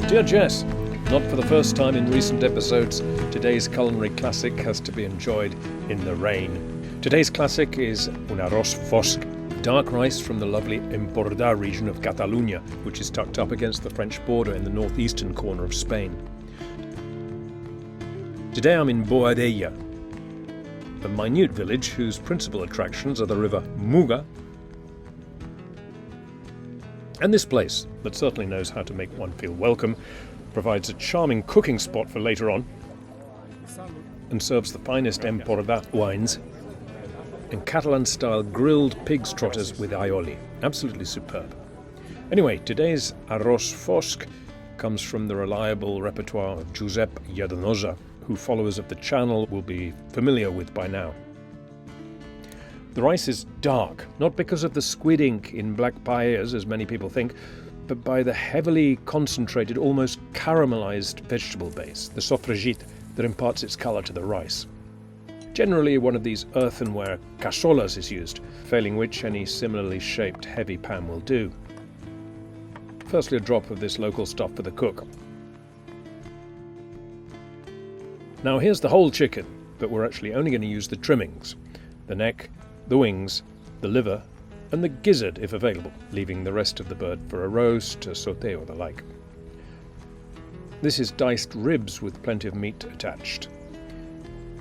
Dear Jess, not for the first time in recent episodes, today's culinary classic has to be enjoyed in the rain. Today's classic is un Arroz Fosc, dark rice from the lovely L'Émpordà region of Catalunya, which is tucked up against the French border in the northeastern corner of Spain. Today I'm in Boadella, a minute village whose principal attractions are the river Muga and this place, that certainly knows how to make one feel welcome, provides a charming cooking spot for later on and serves the finest L'Émpordà wines and Catalan-style grilled pig's trotters with aioli. Absolutely superb. Anyway, today's Arroz Fosc comes from the reliable repertoire of Josep Lladenosa, who followers of the channel will be familiar with by now. The rice is dark, not because of the squid ink in black paellas, as many people think, but by the heavily concentrated, almost caramelized vegetable base, the sofregit, that imparts its color to the rice. Generally, one of these earthenware casolas is used, failing which any similarly shaped heavy pan will do. Firstly, a drop of this local stuff for the cook. Now here's the whole chicken, but we're actually only going to use the trimmings, the neck, the wings, the liver, and the gizzard if available, leaving the rest of the bird for a roast, a sauté or the like. This is diced ribs with plenty of meat attached.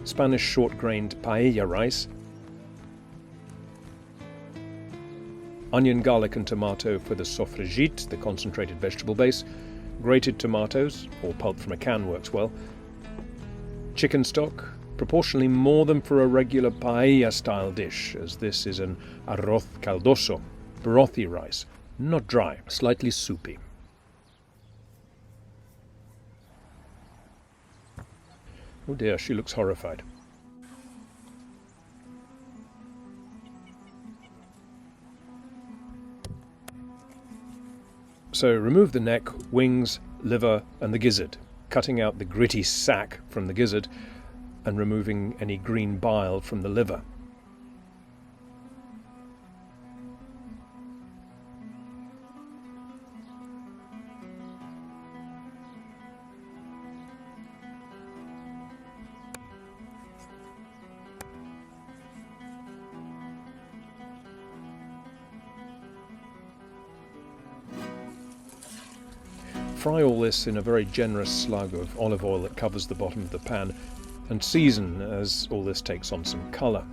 Spanish short-grained paella rice, onion, garlic and tomato for the sofregit, the concentrated vegetable base, grated tomatoes, or pulp from a can works well, chicken stock, proportionally more than for a regular paella-style dish, as this is an arroz caldoso, brothy rice, not dry, slightly soupy. Oh dear, she looks horrified. So remove the neck, wings, liver and the gizzard, cutting out the gritty sac from the gizzard and removing any green bile from the liver. Fry all this in a very generous slug of olive oil that covers the bottom of the pan, and season as all this takes on some colour.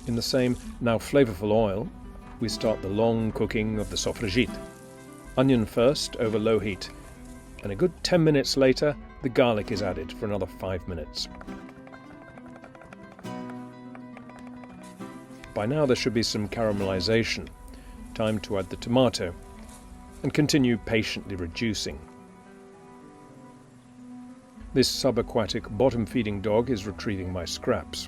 In the same, now flavourful oil, we start the long cooking of the sofregit. Onion first over low heat, and a good 10 minutes later the garlic is added for another 5 minutes. By now there should be some caramelization. Time to add the tomato and continue patiently reducing. This subaquatic bottom-feeding dog is retrieving my scraps.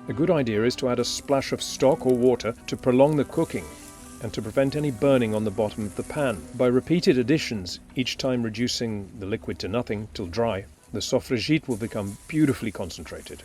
A good idea is to add a splash of stock or water to prolong the cooking and to prevent any burning on the bottom of the pan. By repeated additions, each time reducing the liquid to nothing till dry, the sofregit will become beautifully concentrated.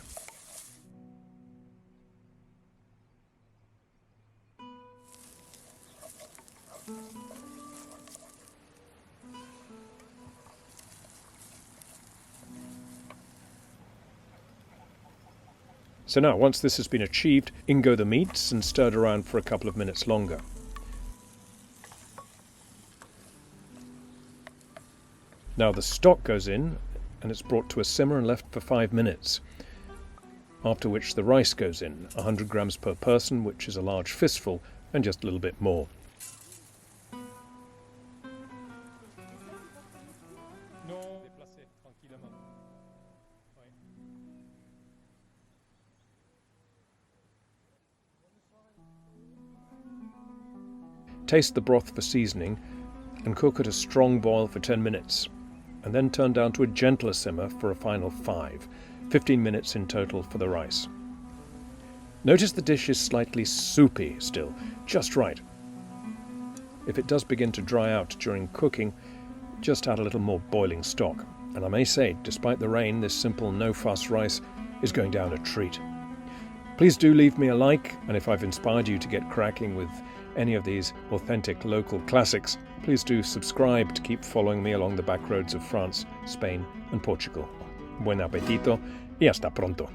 So now, once this has been achieved, in go the meats and stirred around for a couple of minutes longer. Now the stock goes in and it's brought to a simmer and left for 5 minutes, after which the rice goes in, 100 grams per person, which is a large fistful, and just a little bit more. Taste the broth for seasoning and cook at a strong boil for 10 minutes, and then turn down to a gentler simmer for a final 15 minutes in total for the rice. Notice the dish is slightly soupy still, just right. If it does begin to dry out during cooking, just add a little more boiling stock. And I may say, despite the rain, this simple no-fuss rice is going down a treat. Please do leave me a like, and if I've inspired you to get cracking with any of these authentic local classics, please do subscribe to keep following me along the back roads of France, Spain and Portugal. Buen appetito y hasta pronto.